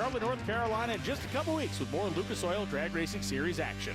Charlotte, North Carolina in just a couple weeks with more Lucas Oil Drag Racing Series action.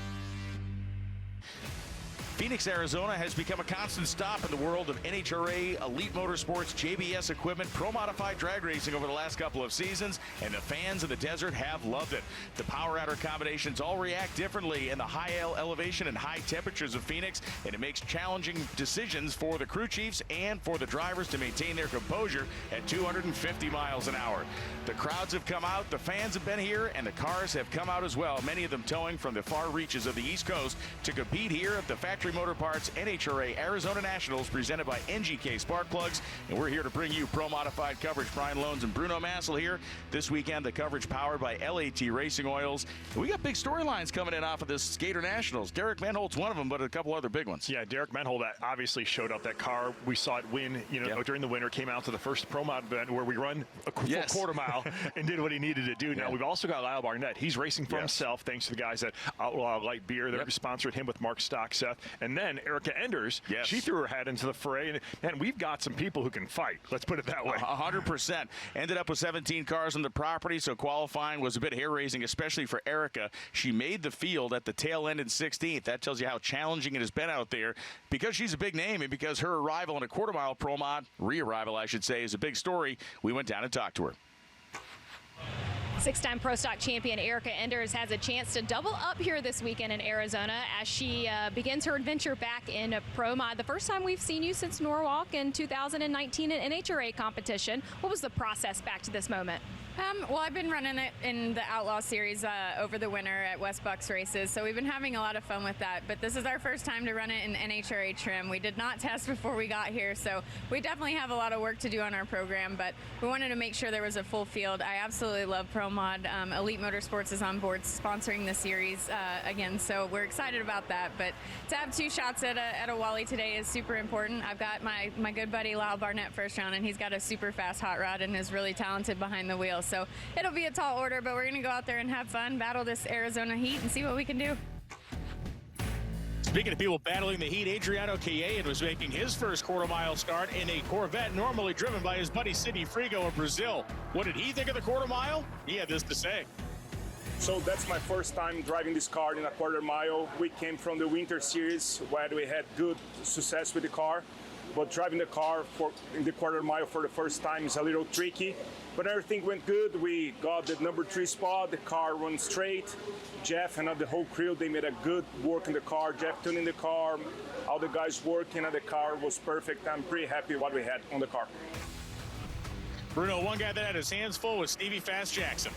Phoenix, Arizona has become a constant stop in the world of NHRA, Elite Motorsports, JBS equipment, pro-modified drag racing over the last couple of seasons, and the fans of the desert have loved it. The power outer combinations all react differently in the high elevation and high temperatures of Phoenix, and it makes challenging decisions for the crew chiefs and for the drivers to maintain their composure at 250 miles an hour. The crowds have come out, the fans have been here, and the cars have come out as well, many of them towing from the far reaches of the East Coast to compete here at the Factory Motor Parts NHRA Arizona Nationals presented by NGK Spark Plugs, and we're here to bring you pro-modified coverage. Brian Loans and Bruno Massel here. This weekend, the coverage powered by LAT Racing Oils. And we got big storylines coming in off of this Skater Nationals. Derek Menholt's one of them, but a couple other big ones. Yeah, Derek Menholt obviously showed up. That car, we saw it win, during the winter, came out to the first pro mod event where we run a full quarter mile and did what he needed to do. Now, we've also got Lyle Barnett. He's racing for himself, thanks to the guys at Outlaw Light Beer. They're sponsored him with Mark Stockseth. And then Erica Enders, she threw her hat into the fray, and we've got some people who can fight. Let's put it that way. 100%. Ended up with 17 cars on the property, so qualifying was a bit hair-raising, especially for Erica. She made the field at the tail end in 16th. That tells you how challenging it has been out there because she's a big name and because her arrival in a quarter-mile pro mod, re-arrival, I should say, is a big story. We went down and talked to her. Six-time Pro Stock champion Erica Enders has a chance to double up here this weekend in Arizona as she begins her adventure back in Pro Mod. The first time we've seen you since Norwalk in 2019 in NHRA competition. What was the process back to this moment? Well, I've been running it in the Outlaw Series over the winter at West Bucks races, so we've been having a lot of fun with that. But this is our first time to run it in NHRA trim. We did not test before we got here, so we definitely have a lot of work to do on our program, but we wanted to make sure there was a full field. I absolutely love Pro Mod. Elite Motorsports is on board sponsoring the series again, so we're excited about that. But to have two shots at a Wally today is super important. I've got my good buddy Lyle Barnett first round, and he's got a super fast hot rod and is really talented behind the wheel. So it'll be a tall order, but we're going to go out there and have fun, battle this Arizona heat, and see what we can do. Speaking of people battling the heat, Adriano Caillan was making his first quarter-mile start in a Corvette normally driven by his buddy Sidney Frigo of Brazil. What did he think of the quarter mile? He had this to say. So that's my first time driving this car in a quarter mile. We came from the winter series where we had good success with the car, but driving the car in the quarter mile for the first time is a little tricky. But everything went good. We got the number 3 spot. The car ran straight. Jeff and the whole crew, they made a good work in the car. Jeff tuning the car, all the guys working, and the car was perfect. I'm pretty happy with what we had on the car. Bruno, one guy that had his hands full was Stevie Fast Jackson.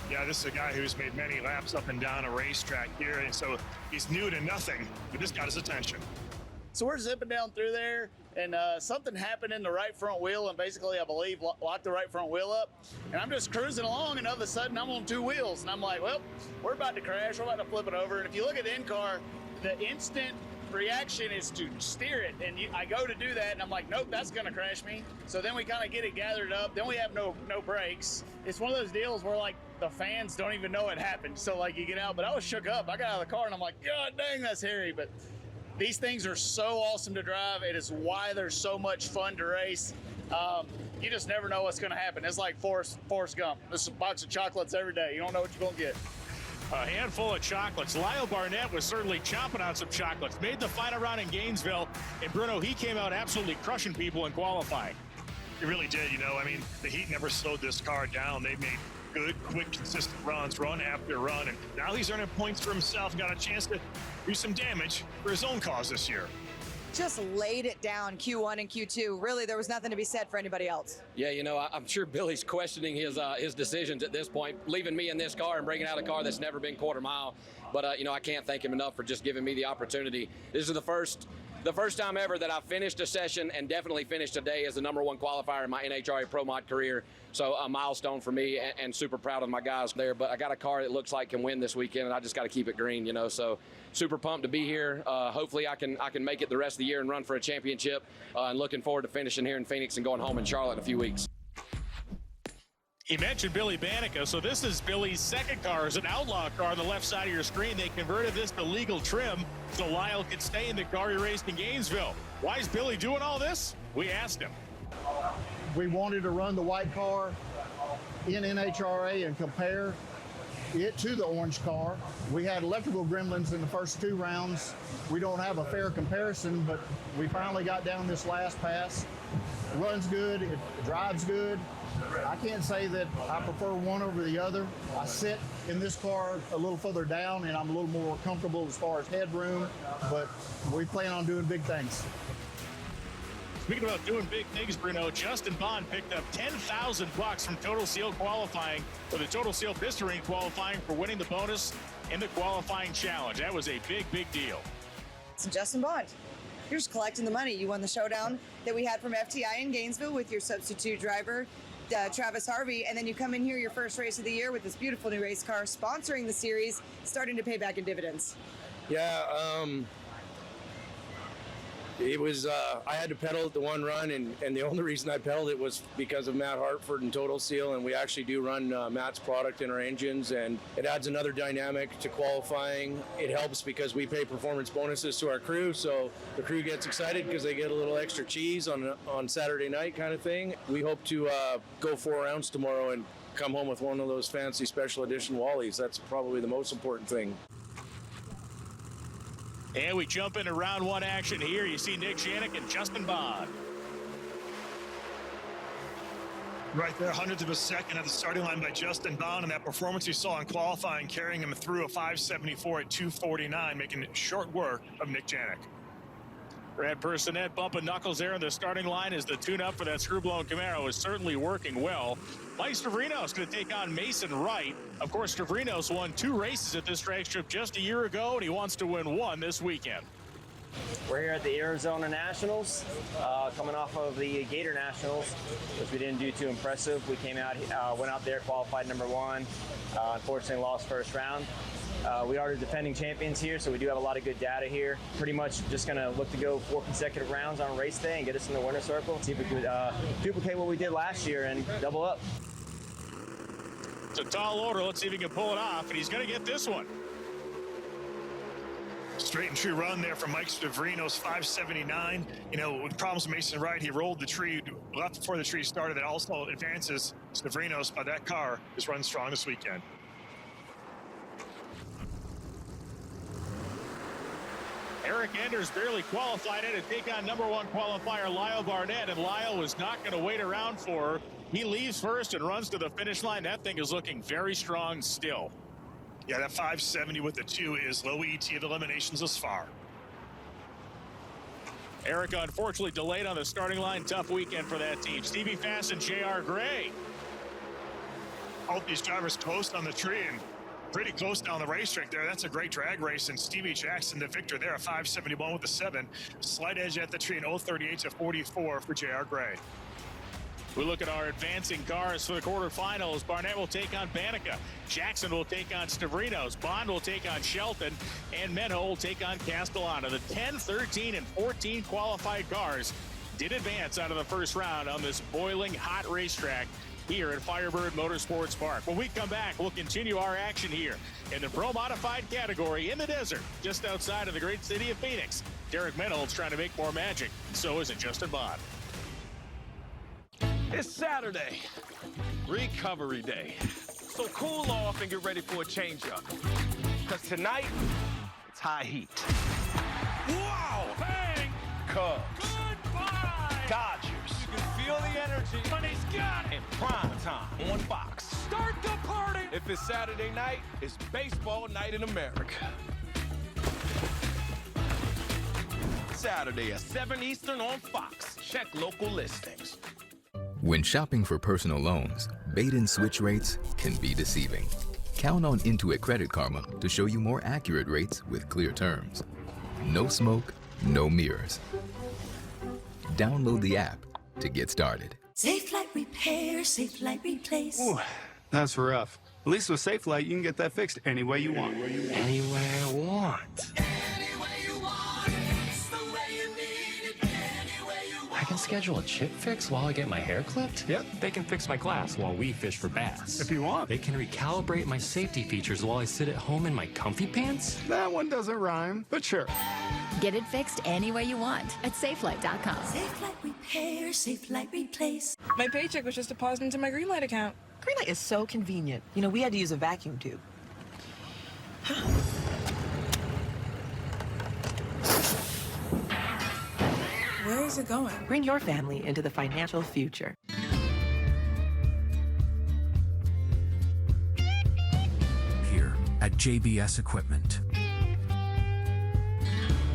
Yeah, this is a guy who's made many laps up and down a racetrack here, and so he's new to nothing, but this got his attention. So we're zipping down through there, and something happened in the right front wheel, and basically, I believe, locked the right front wheel up. And I'm just cruising along, and all of a sudden, I'm on 2 wheels. And I'm like, well, we're about to crash. We're about to flip it over. And if you look at the in-car, the instant reaction is to steer it. And I go to do that, and I'm like, nope, that's going to crash me. So then we kind of get it gathered up. Then we have no brakes. It's one of those deals where, like, the fans don't even know it happened. So, like, you get out. But I was shook up. I got out of the car, and I'm like, God dang, that's hairy. But these things are so awesome to drive. It is why they're so much fun to race. You just never know what's going to happen. It's like Forrest Gump. This is a box of chocolates every day. You don't know what you're going to get. A handful of chocolates. Lyle Barnett was certainly chomping on some chocolates. Made the final round in Gainesville. And Bruno, he came out absolutely crushing people in qualifying. He really did, I mean, the heat never slowed this car down. They made good, quick, consistent runs, run after run. And now he's earning points for himself, got a chance to do some damage for his own cause this year. Just laid it down Q1 and Q2. Really, there was nothing to be said for anybody else. Yeah, I'm sure Billy's questioning his decisions at this point, leaving me in this car and bringing out a car that's never been quarter mile. But, I can't thank him enough for just giving me the opportunity. This is the first time ever that I've finished a session and definitely finished a day as the #1 qualifier in my NHRA Pro Mod career. So a milestone for me, and super proud of my guys there. But I got a car that looks like can win this weekend, and I just got to keep it green, So super pumped to be here. Hopefully I can make it the rest of the year and run for a championship. And looking forward to finishing here in Phoenix and going home in Charlotte in a few weeks. He mentioned Billy Banica, so this is Billy's second car. It's an Outlaw car on the left side of your screen. They converted this to legal trim so Lyle could stay in the car he raced in Gainesville. Why is Billy doing all this? We asked him. We wanted to run the white car. in NHRA and compare it to the orange car. We had electrical gremlins in the first 2 rounds. We don't have a fair comparison, but we finally got down this last pass. It runs good, it drives good. I can't say that I prefer one over the other. I sit in this car a little further down and I'm a little more comfortable as far as headroom, but we plan on doing big things. Speaking about doing big things, Bruno, Justin Bond picked up $10,000 from Total Seal qualifying for the Total Seal Piston Ring qualifying for winning the bonus in the qualifying challenge. That was a big, big deal. So Justin Bond, you're just collecting the money. You won the showdown that we had from FTI in Gainesville with your substitute driver, Travis Harvey, and then you come in here your first race of the year with this beautiful new race car sponsoring the series, starting to pay back in dividends. Yeah, it was, I had to pedal it the one run, and the only reason I pedaled it was because of Matt Hartford and Total Seal, and we actually do run Matt's product in our engines, and it adds another dynamic to qualifying. It helps because we pay performance bonuses to our crew, so the crew gets excited because they get a little extra cheese on Saturday night kind of thing. We hope to go 4 rounds tomorrow and come home with one of those fancy special edition Wallies. That's probably the most important thing. And we jump into round 1 action here. You see Nick Janik and Justin Bond. Right there, hundredths of a second at the starting line by Justin Bond, and that performance you saw in qualifying, carrying him through a 574 at 249, making short work of Nick Janik. Brad Personette bumping knuckles there in the starting line as the tune-up for that screw-blown Camaro is certainly working well. Mike Stavrinos going to take on Mason Wright. Of course, Stavrinos won 2 races at this drag strip just a year ago, and he wants to win 1 this weekend. We're here at the Arizona Nationals, coming off of the Gator Nationals, which we didn't do too impressive. We came out, went out there, qualified number 1, unfortunately lost first round. We are the defending champions here, so we do have a lot of good data here. Pretty much just going to look to go 4 consecutive rounds on race day and get us in the winner's circle. See if we could duplicate what we did last year and double up. It's a tall order. Let's see if he can pull it off, and he's going to get this one. Straight and true run there from Mike Stavrinos, 579. You know, with problems with Mason Wright, he rolled the tree left before the tree started. That also advances Stavrinos, but that car is run strong this weekend. Eric Enders barely qualified in to take on number 1 qualifier Lyle Barnett, and Lyle was not going to wait around for her. He leaves first and runs to the finish line. That thing is looking very strong still. Yeah, that 570 with the 2 is low ET of eliminations thus far. Erica unfortunately delayed on the starting line. Tough weekend for that team. Stevie Fass and J.R. Gray. Both these drivers close on the tree and pretty close down the racetrack there. That's a great drag race, and Stevie Jackson, the victor there, a 571 with the 7. Slight edge at the tree, an 038 to 44 for J.R. Gray. We look at our advancing cars for the quarterfinals. Barnett will take on Banica. Jackson will take on Stavrinos. Bond will take on Shelton. And Menho will take on Castellano. The 10, 13, and 14 qualified cars did advance out of the first round on this boiling hot racetrack here at Firebird Motorsports Park. When we come back, we'll continue our action here in the Pro Modified category in the desert, just outside of the great city of Phoenix. Derek Menhold's trying to make more magic. So is it Justin Bond. It's Saturday, recovery day. So cool off and get ready for a change-up. Because tonight, it's high heat. Wow! Bang! Cubs. Goodbye! Dodgers. You can feel the energy. Money's got it! In prime time on Fox. Start the party! If it's Saturday night, it's baseball night in America. Saturday at 7 Eastern on Fox. Check local listings. When shopping for personal loans, bait-and-switch rates can be deceiving. Count on Intuit Credit Karma to show you more accurate rates with clear terms. No smoke, no mirrors. Download the app to get started. Safe Light Repair, Safe Light Replace. Ooh, that's rough. At least with Safe Light, you can get that fixed any way you want. Any way I want. I can schedule a chip fix while I get my hair clipped? Yep. They can fix my glass while we fish for bass. If you want. They can recalibrate my safety features while I sit at home in my comfy pants? That one doesn't rhyme, but sure. Get it fixed any way you want at SafeLight.com. Safe Light Repair, Safe Light Replace. My paycheck was just deposited into my Greenlight account. Green light is so convenient. You know, we had to use a vacuum tube. Where is it going? Bring your family into the financial future. Here at JBS Equipment,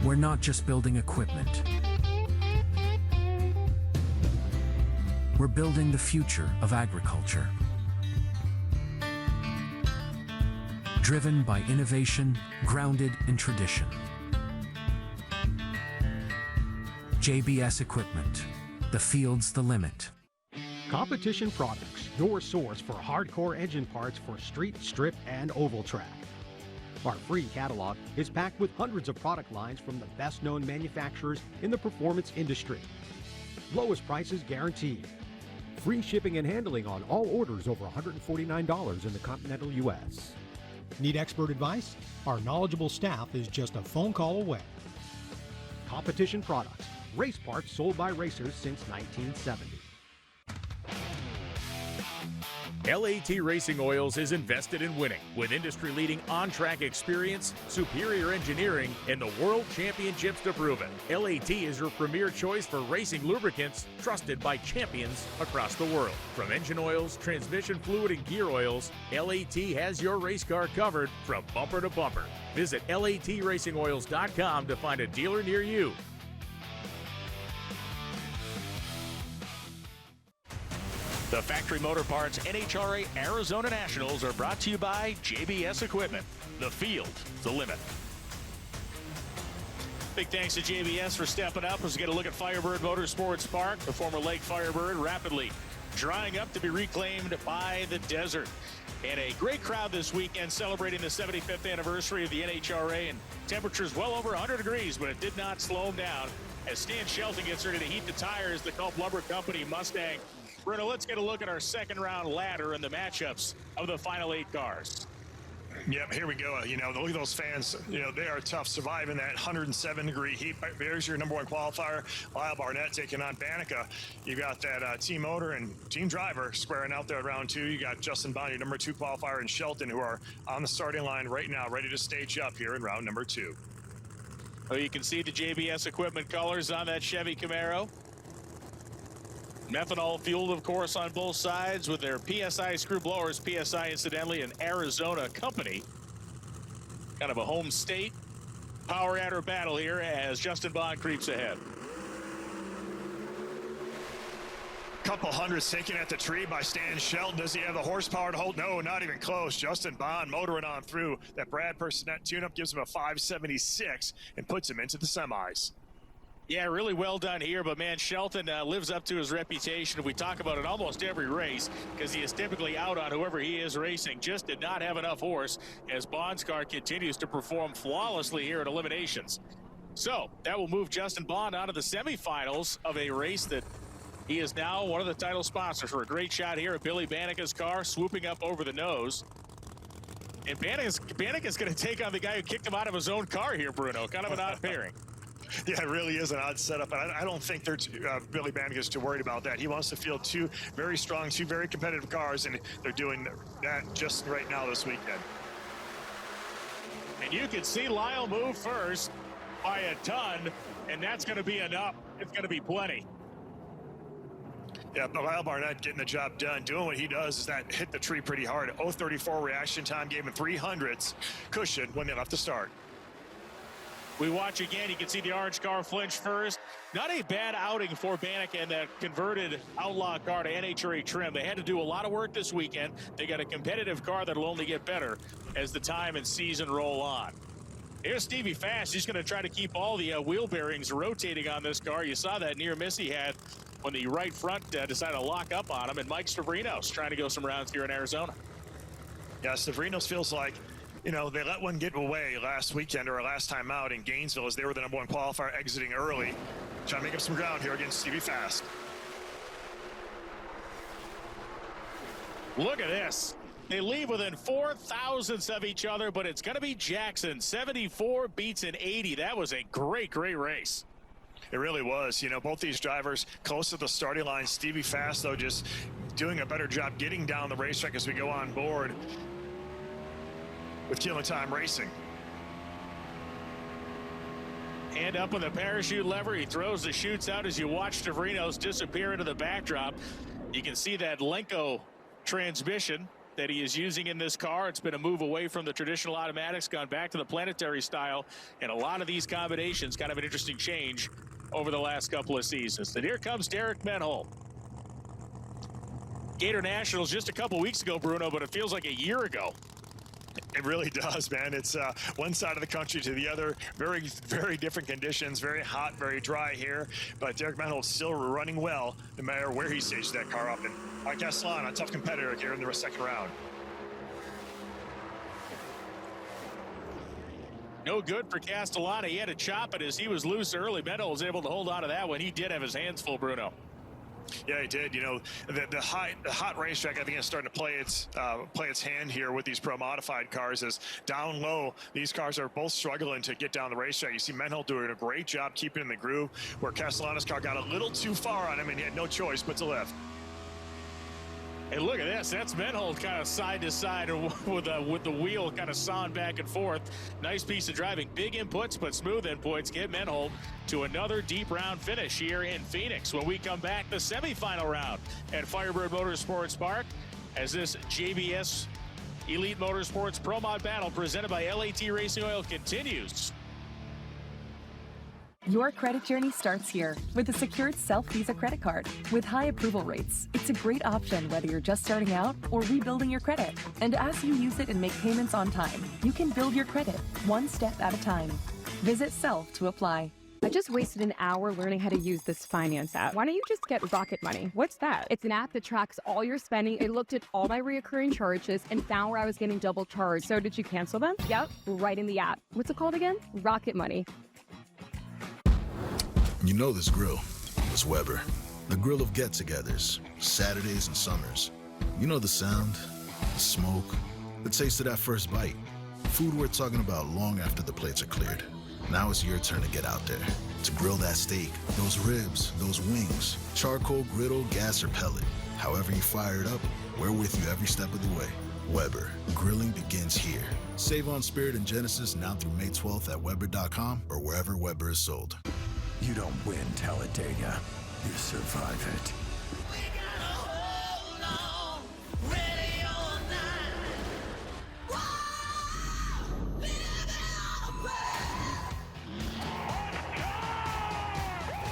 we're not just building equipment. We're building the future of agriculture. Driven by innovation, grounded in tradition. JBS Equipment, the field's the limit. Competition Products, your source for hardcore engine parts for street, strip, and oval track. Our free catalog is packed with hundreds of product lines from the best-known manufacturers in the performance industry. Lowest prices guaranteed. Free shipping and handling on all orders over $149 in the continental U.S. Need expert advice? Our knowledgeable staff is just a phone call away. Competition Products, race parts sold by racers since 1970. LAT Racing Oils is invested in winning with industry-leading on-track experience, superior engineering, and the World Championships to prove it. LAT is your premier choice for racing lubricants trusted by champions across the world. From engine oils, transmission fluid, and gear oils, LAT has your race car covered from bumper to bumper. Visit LATRacingOils.com to find a dealer near you. The Factory Motor Parts NHRA Arizona Nationals are brought to you by JBS Equipment. The field, the limit. Big thanks to JBS for stepping up as we get a look at Firebird Motorsports Park. The former Lake Firebird rapidly drying up to be reclaimed by the desert. And a great crowd this weekend celebrating the 75th anniversary of the NHRA, and temperatures well over 100 degrees, but it did not slow them down as Stan Shelton gets ready to heat the tires. The Culp Lumber Company Mustang. Bruno, let's get a look at our second round ladder and the matchups of the final 8 cars. Yep, here we go. You know, look at those fans. You know, they are tough surviving that 107-degree heat. There's your number 1 qualifier, Lyle Barnett taking on Banica. You got that team motor and team driver squaring out there at round 2. You got Justin Bond, your number 2 qualifier, and Shelton, who are on the starting line right now, ready to stage up here in round number 2. Well, you can see the JBS Equipment colors on that Chevy Camaro. Methanol fueled, of course, on both sides with their PSI screw blowers. PSI, incidentally, an Arizona company. Kind of a home state power adder battle here as Justin Bond creeps ahead. Couple hundreds taken at the tree by Stan Shelton. Does he have the horsepower to hold? No, not even close. Justin Bond motoring on through. That Brad Personette tune-up gives him a 576 and puts him into the semis. Yeah, really well done here, but man, Shelton lives up to his reputation. We talk about it almost every race because he is typically out on whoever he is racing. Just did not have enough horse as Bond's car continues to perform flawlessly here at eliminations. So that will move Justin Bond out of the semifinals of a race that he is now one of the title sponsors for. A great shot here at Billy Banica's car, swooping up over the nose. And Banica's going to take on the guy who kicked him out of his own car here, Bruno. Kind of an odd pairing. Yeah, it really is an odd setup. I don't think Billy Banica's too worried about that. He wants to field 2 very strong, 2 very competitive cars, and they're doing that just right now this weekend. And you can see Lyle move first by a ton, and that's going to be enough. It's going to be plenty. Yeah, but Lyle Barnett getting the job done. Doing what he does is that hit the tree pretty hard. 0.34 reaction time gave him 300ths cushion when they left the start. We watch again. You can see the orange car flinch first. Not a bad outing for Banica and that converted Outlaw car to NHRA trim. They had to do a lot of work this weekend. They got a competitive car that'll only get better as the time and season roll on. Here's Stevie Fast. He's going to try to keep all the wheel bearings rotating on this car. You saw that near miss he had when the right front decided to lock up on him. And Mike Stavrinos trying to go some rounds here in Arizona. Yeah, Stavrinos feels like, you know, they let one get away last weekend or last time out in Gainesville as they were the number 1 qualifier exiting early. Trying to make up some ground here against Stevie Fast. Look at this. They leave within 4 thousandths of each other, but it's going to be Jackson. 74 beats an 80. That was a great, great race. It really was. You know, both these drivers close to the starting line. Stevie Fast, though, just doing a better job getting down the racetrack as we go on board with Killing Time Racing. Hand up with the parachute lever. He throws the chutes out as you watch Tavrinos disappear into the backdrop. You can see that Lenko transmission that he is using in this car. It's been a move away from the traditional automatics, gone back to the planetary style, and a lot of these combinations, kind of an interesting change over the last couple of seasons. And here comes Derek Menhold. Gator Nationals just a couple weeks ago, Bruno, but it feels like a year ago. It really does, man. It's one side of the country to the other. Very, very different conditions. Very hot, very dry here. But Derek Menhold still running well, no matter where he staged that car up. And Castellan, a tough competitor here in the second round. No good for Castellana. He had to chop it as he was loose early. Menhold was able to hold on to that one. He did have his hands full, Bruno. Yeah, he did. You know, the hot racetrack, I think, is starting to play its hand here with these pro modified cars. As down low, these cars are both struggling to get down the racetrack. You see Menhold doing a great job keeping in the groove, where Castellana's car got a little too far on him, and he had no choice but to lift. Hey, look at this. That's Menhold kind of side to side with the wheel kind of sawing back and forth. Nice piece of driving. Big inputs, but smooth inputs get Menhold to another deep round finish here in Phoenix. When we come back, the semifinal round at Firebird Motorsports Park, as this JBS Elite Motorsports Pro Mod battle presented by LAT Racing Oil continues. Your credit journey starts here with a secured self-Visa credit card. With high approval rates, it's a great option whether you're just starting out or rebuilding your credit. And as you use it and make payments on time, you can build your credit one step at a time. Visit Self to apply. I just wasted an hour learning how to use this finance app. Why don't you just get Rocket Money? What's that? It's an app that tracks all your spending. It looked at all my reoccurring charges and found where I was getting double charged. So did you cancel them? Yep, right in the app. What's it called again? Rocket Money. You know this grill. It's Weber. The grill of get-togethers, Saturdays and summers. You know the sound, the smoke, the taste of that first bite. Food we're talking about long after the plates are cleared. Now it's your turn to get out there, to grill that steak, those ribs, those wings, charcoal, griddle, gas, or pellet. However you fire it up, we're with you every step of the way. Weber, grilling begins here. Save on Spirit and Genesis now through May 12th at Weber.com or wherever Weber is sold. You don't win Talladega. You survive it.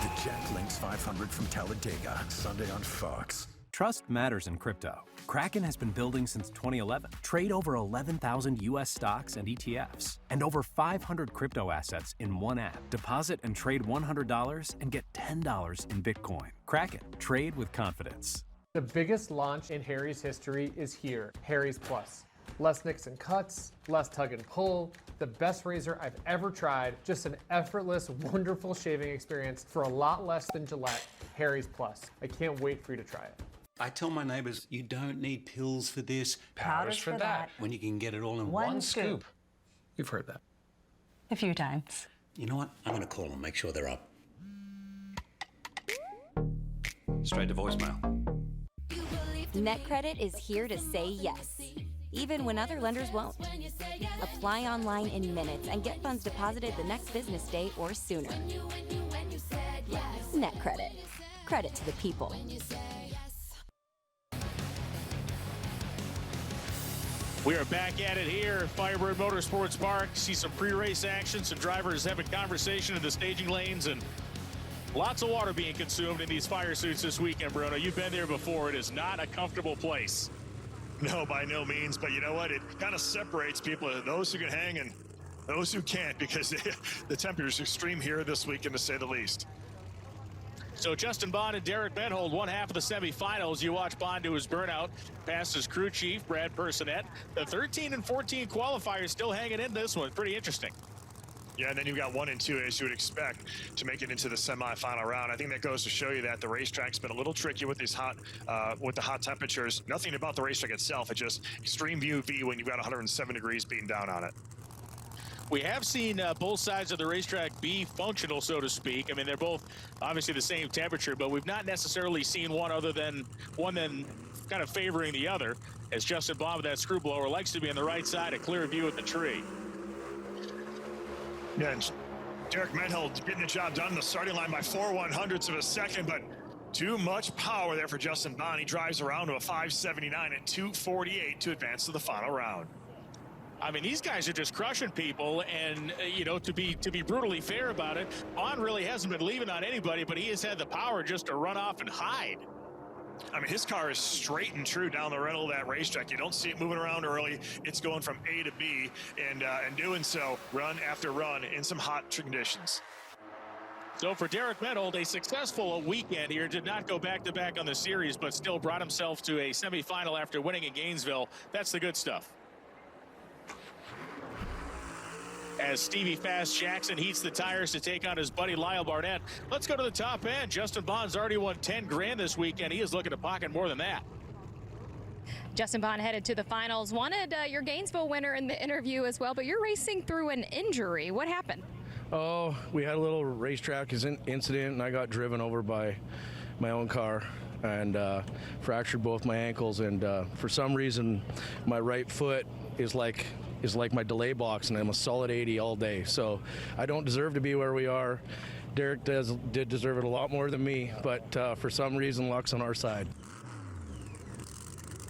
The Jack Links 500 from Talladega, Sunday on Fox. Trust matters in crypto. Kraken has been building since 2011. Trade over 11,000 U.S. stocks and ETFs, and over 500 crypto assets in one app. Deposit and trade $100 and get $10 in Bitcoin. Kraken. Trade with confidence. The biggest launch in Harry's history is here, Harry's Plus. Less nicks and cuts, less tug and pull, the best razor I've ever tried, just an effortless, wonderful shaving experience for a lot less than Gillette. Harry's Plus. I can't wait for you to try it. I tell my neighbors, you don't need pills for this, powders for that, when you can get it all in one scoop. You've heard that. A few times. You know what? I'm going to call them, make sure they're up. Straight to voicemail. NetCredit is here to say yes, even when other lenders won't. Apply online in minutes and get funds deposited the next business day or sooner. NetCredit. Credit to the people. We are back at it here at Firebird Motorsports Park. See some pre-race action, some drivers having conversation in the staging lanes, and lots of water being consumed in these fire suits this weekend, Bruno. You've been there before. It is not a comfortable place. No, by no means. But you know what? It kind of separates people, those who can hang and those who can't, because the temperature is extreme here this weekend, to say the least. So Justin Bond and Derek Menhold, one half of the semifinals. You watch Bond do his burnout past his crew chief, Brad Personette. The 13 and 14 qualifiers still hanging in this one. Pretty interesting. Yeah, and then you've got 1 and 2, as you would expect, to make it into the semifinal round. I think that goes to show you that the racetrack's been a little tricky with these hot temperatures. Nothing about the racetrack itself. It's just extreme UV when you've got 107 degrees beating down on it. We have seen both sides of the racetrack be functional, so to speak. I mean, they're both obviously the same temperature, but we've not necessarily seen one kind of favoring the other, as Justin Bond with that screw blower likes to be on the right side, a clear view of the tree. Yeah, and Derek Menhold getting the job done in the starting line by 4/100ths of a second, but too much power there for Justin Bond. He drives around to a 579 at 2:48 to advance to the final round. I mean, these guys are just crushing people, and to be brutally fair about it, Bond really hasn't been leaving on anybody, but he has had the power just to run off and hide. I mean, his car is straight and true down the middle of that racetrack. You don't see it moving around early. It's going from A to B, and doing so run after run in some hot conditions. So for Derek Menhold, a successful weekend here. Did not go back-to-back on the series, but still brought himself to a semifinal after winning in Gainesville. That's the good stuff. As Stevie Fast Jackson heats the tires to take on his buddy Lyle Barnett. Let's go to the top end. Justin Bond's already won 10 grand this weekend. He is looking to pocket more than that. Justin Bond headed to the finals. Wanted your Gainesville winner in the interview as well, but you're racing through an injury. What happened? Oh, we had a little racetrack incident, and I got driven over by my own car and fractured both my ankles. And for some reason, my right foot is like my delay box, and I'm a solid 80 all day. So I don't deserve to be where we are. Derek did deserve it a lot more than me, but for some reason, luck's on our side.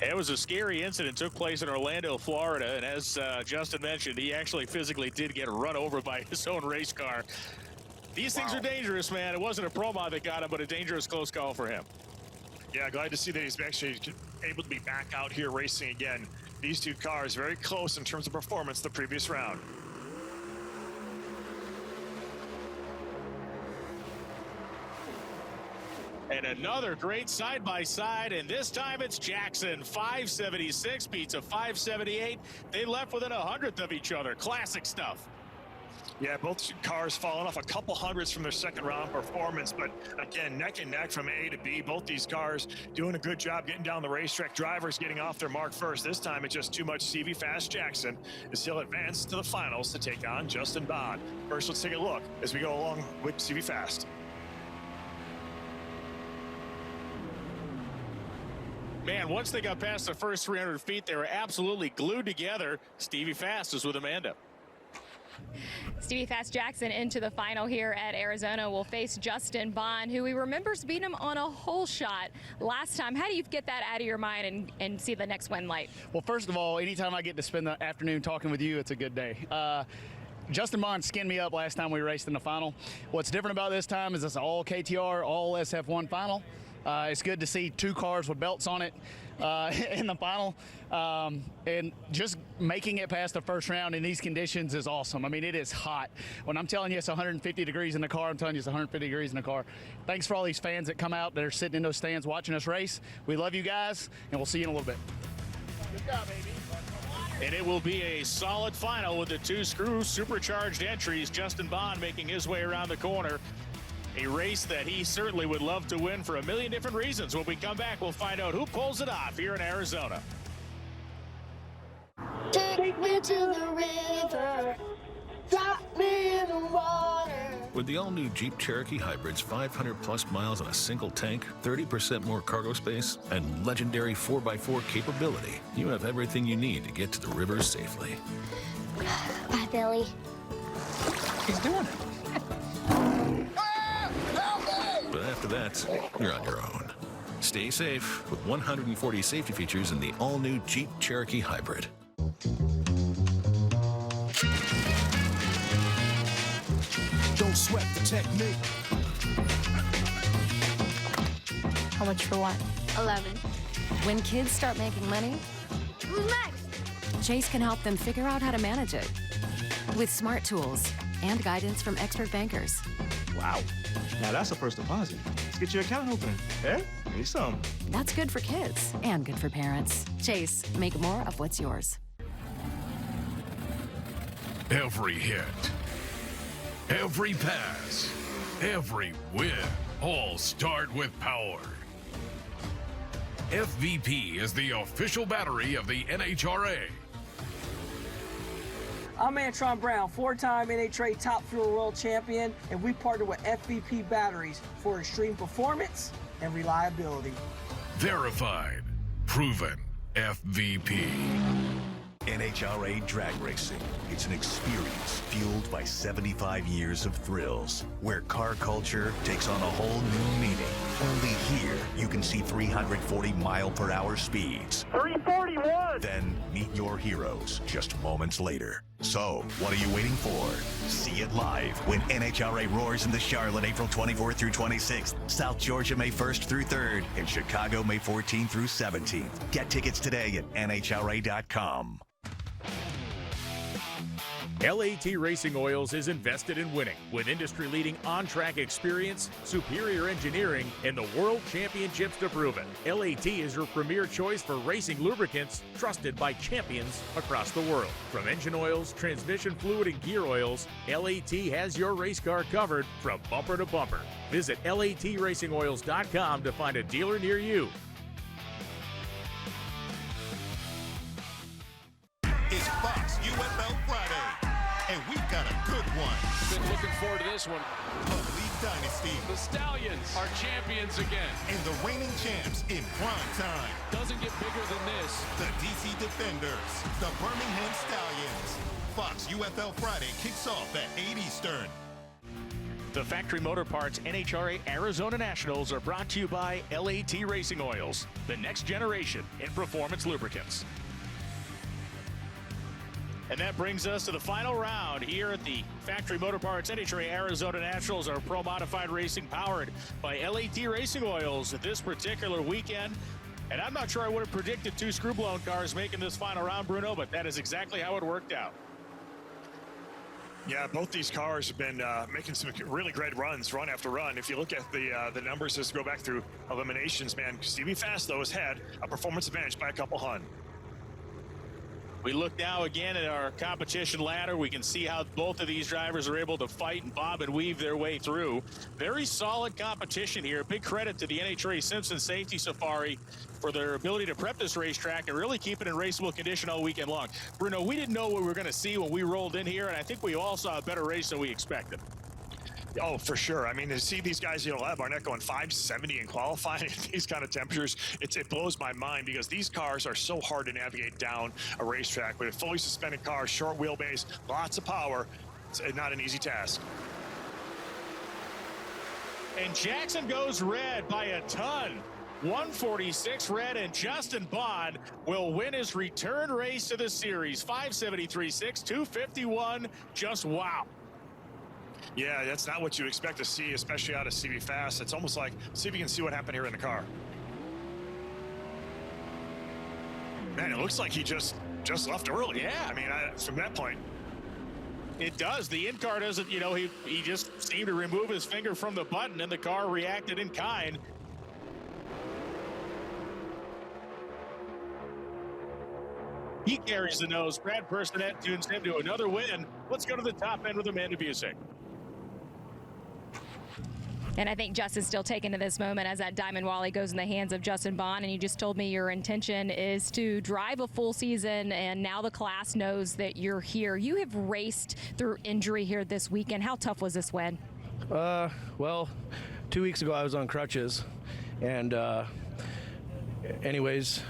It was a scary incident, took place in Orlando, Florida, and as Justin mentioned, he actually physically did get run over by his own race car. These things are dangerous, man. It wasn't a pro mod that got him, but a dangerous close call for him. Yeah, glad to see that he's actually able to be back out here racing again. These two cars very close in terms of performance the previous round. And another great side-by-side, and this time it's Jackson. 576 beats a 578. They left within 100th of each other. Classic stuff. Yeah, both cars falling off a couple hundreds from their second round performance, but again, neck and neck from A to B. Both these cars doing a good job getting down the racetrack. Drivers getting off their mark first. This time it's just too much. Stevie Fast Jackson as he'll advance to the finals to take on Justin Bond. First, let's take a look as we go along with Stevie Fast. Man, once they got past the first 300 feet, they were absolutely glued together. Stevie Fast is with Amanda. Stevie Fast Jackson into the final here at Arizona will face Justin Bond, who he remembers beat him on a hole shot last time. How do you get that out of your mind and see the next win light? Well, first of all, anytime I get to spend the afternoon talking with you, it's a good day. Justin Bond skinned me up last time we raced in the final. What's different about this time is it's an all KTR, all SF1 final. It's good to see two cars with belts on it in the final. And just making it past the first round in these conditions is awesome. I mean, it is hot. When I'm telling you it's 150 degrees in the car, I'm telling you it's 150 degrees in the car. Thanks for all these fans that come out that are sitting in those stands watching us race. We love you guys, and we'll see you in a little bit. Good job, baby. And it will be a solid final with the two screw supercharged entries. Justin Bond making his way around the corner. A race that he certainly would love to win for a million different reasons. When we come back, we'll find out who pulls it off here in Arizona. Take me to the river, drop me in the water. With the all-new Jeep Cherokee Hybrid's 500-plus miles on a single tank, 30% more cargo space, and legendary 4x4 capability, you have everything you need to get to the river safely. Bye, Billy. He's doing it. But after that, you're on your own. Stay safe with 140 safety features in the all-new Jeep Cherokee Hybrid. Don't sweat the technique. How much for what? 11. When kids start making money, Who's next? Chase can help them figure out how to manage it with smart tools and guidance from expert bankers. Wow. Now that's a first deposit. Let's get your account open. Eh? Need some. That's good for kids and good for parents. Chase, make more of what's yours. Every hit, every pass, every win, all start with power. FVP is the official battery of the NHRA. I'm Antron Brown, 4-time NHRA Top Fuel World Champion, and we partner with FVP Batteries for extreme performance and reliability. Verified, proven, FVP. NHRA drag racing. It's an experience fueled by 75 years of thrills, where car culture takes on a whole new meaning. Only here you can see 340-mile-per-hour speeds. 341! Then meet your heroes just moments later. So, what are you waiting for? See it live when NHRA roars into Charlotte April 24th through 26th, South Georgia May 1st through 3rd, and Chicago May 14th through 17th. Get tickets today at NHRA.com. LAT Racing Oils is invested in winning with industry-leading on-track experience, superior engineering, and the World Championships to prove it. LAT is your premier choice for racing lubricants, trusted by champions across the world. From engine oils, transmission fluid, and gear oils, LAT has your race car covered from bumper to bumper. Visit LATRacingOils.com to find a dealer near you. It's Fox UFL Friday, and we've got a good one. Been looking forward to this one. Elite Dynasty. The Stallions are champions again. And the reigning champs in prime time. Doesn't get bigger than this. The DC Defenders, the Birmingham Stallions. Fox UFL Friday kicks off at 8 Eastern. The Factory Motor Parts NHRA Arizona Nationals are brought to you by LAT Racing Oils, the next generation in performance lubricants. And that brings us to the final round here at the Factory Motor Parts NHRA Arizona Nationals, our pro modified racing powered by LAT Racing Oils this particular weekend. And I'm not sure I would have predicted two screw-blown cars making this final round, Bruno, but that is exactly how it worked out. Yeah, both these cars have been making some really great runs, run after run. If you look at the numbers, just go back through eliminations, man. Stevie Fast, though, has had a performance advantage by a couple hun. We look now again at our competition ladder. We can see how both of these drivers are able to fight and bob and weave their way through. Very solid competition here. Big credit to the NHRA Simpson Safety Safari for their ability to prep this racetrack and really keep it in raceable condition all weekend long. Bruno, we didn't know what we were going to see when we rolled in here, and I think we all saw a better race than we expected. Oh, for sure. I mean, to see these guys, Barnett going 570 in qualifying at these kind of temperatures, it blows my mind because these cars are so hard to navigate down a racetrack with a fully suspended car, short wheelbase, lots of power. It's not an easy task. And Jackson goes red by a ton. 146 red, and Justin Bond will win his return race to the series. 573.6, 251. Just wow. Yeah, that's not what you expect to see, especially out of CV Fast. It's almost like, see if you can see what happened here in the car. Man, it looks like he just left early. Yeah. I mean, from that point. It does. The in-car doesn't, he just seemed to remove his finger from the button, and the car reacted in kind. He carries the nose. Brad Personette tunes him to another win. Let's go to the top end with Amanda Busick. And I think Justin's still taken to this moment as that Diamond Wally goes in the hands of Justin Bond. And you just told me your intention is to drive a full season, and now the class knows that you're here. You have raced through injury here this weekend. How tough was this win? Well, 2 weeks ago I was on crutches, and anyways,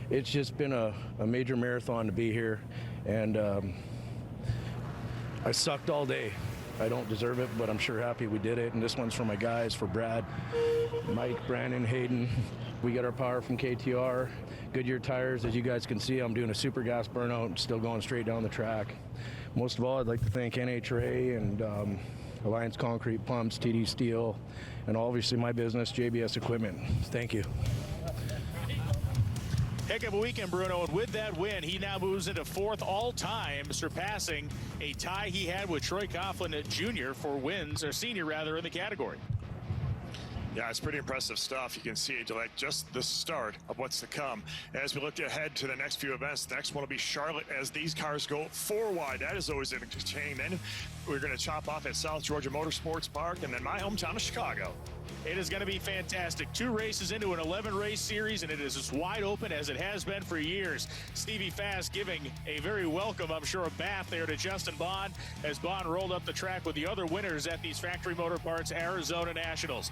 it's just been a major marathon to be here, and I sucked all day. I don't deserve it, but I'm sure happy we did it. And this one's for my guys, for Brad, Mike, Brandon, Hayden. We get our power from KTR. Goodyear tires, as you guys can see, I'm doing a super gas burnout, still going straight down the track. Most of all, I'd like to thank NHRA and Alliance Concrete Pumps, TD Steel, and obviously my business, JBS Equipment. Thank you. Heck of a weekend, Bruno, and with that win, he now moves into fourth all-time, surpassing a tie he had with Troy Coughlin Jr. for wins, or senior rather, in the category. Yeah, it's pretty impressive stuff. You can see like just the start of what's to come. As we look ahead to the next few events, the next one will be Charlotte as these cars go 4 wide. That is always entertaining. Then we're going to chop off at South Georgia Motorsports Park, and then my hometown of Chicago. It is going to be fantastic. 2 races into an 11-race series, and it is as wide open as it has been for years. Stevie Fast giving a very welcome, I'm sure, a bath there to Justin Bond as Bond rolled up the track with the other winners at these Factory Motor Parts Arizona Nationals.